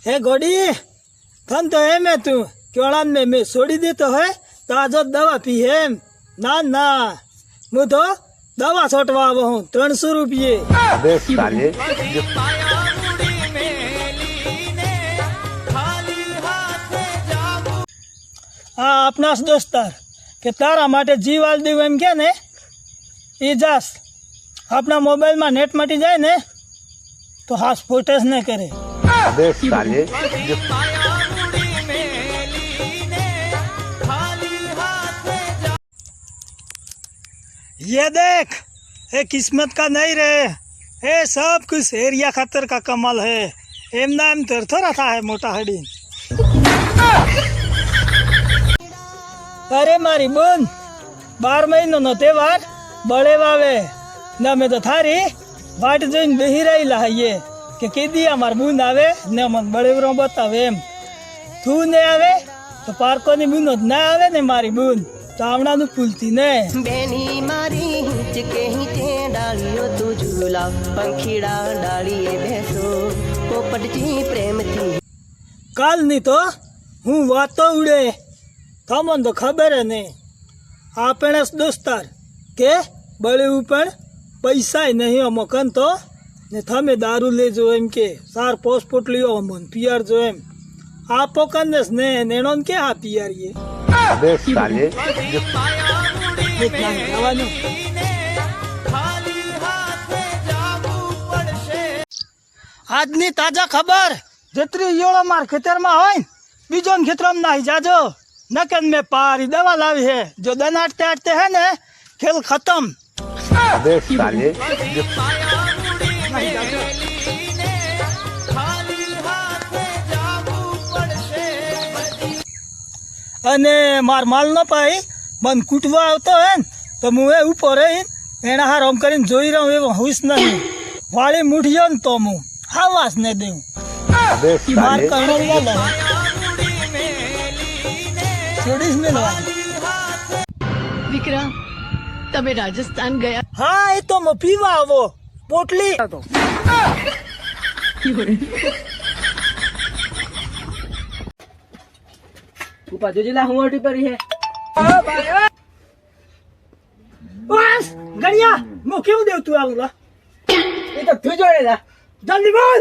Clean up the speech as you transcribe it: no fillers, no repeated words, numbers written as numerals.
हे गोडी थन तो है मैं तू क्यों में मैं छोड़ी दी तो है तो आज दवा पी है ना ना मु तो दवा छोटवा हूँ 300 रुपये। अबे साले हाँ अपना दोस्तार के तारा माटे जीवाल दीव एम के ने ई जास अपना मोबाइल में नेट मटी जाए ने तो हाथ फोटेस न करे। अबे साले ये देख ये किस्मत का नहीं रे, ये सब कुछ एरिया खातर का कमाल है। एमना एम तर थोड़ा था है मोटा हडी। अरे मारी बोन 12 महीनो नो तहेवार बड़े वावे ना मैं तो थारी वाट जोईने बेही रहेला है कि केदी अमार बून आवे ने मन बड़ेवरो बतावे एम तू ने आवे तो पार्कोनी बूनो ना आवे ने मारी बून तो आवणानु फूलती ने बेनी मारी हिचके हिचे डालियो तू झूला पंखीड़ा डालिए बेसो पोपट जी प्रेम थी काल नहीं तो हूँ वातो उड़े थमन तो खबर है ने आपने दोस्तार के बड़े ऊपर पैसा ही नहीं हो मकन तो ने थमे दारू ले जो एम के सार पासपोर्ट लियो मन पियर जो एम आप कन्नेस ने नेणोन के हा पियर ये। अबे साले આજની તાજા ખબર જેતરી યોળો માર ખેતરમાં હોય ને બીજો ને ખેતરમાં નાહી જાજો નકન મેં પારી દવા લાવી है जो दन आटते आटते है ने खेल खत्म। अबे साले અને માર માલ ન પાઈ મન કૂટવા આવતો હે ને તો હું એ ઉપર રહીને એના હાર આમ કરીને જોઈ રહ્યો એવો હુશ નહીં વાળી મૂઠ્યો ને તો હું આવાસ ને દેવું अबे માર साले કરણો લે છોડીશ ને વિક્રમ તમે રાજસ્થાન ગયા હા એ તો હું પીવા આવો પોટલી ऊपर जो जिला हुआ पर है બસ ગણિયા હું કેવું દેવ તું આવું લા ये तो तू जोड़ेगा જલ્દી બોલ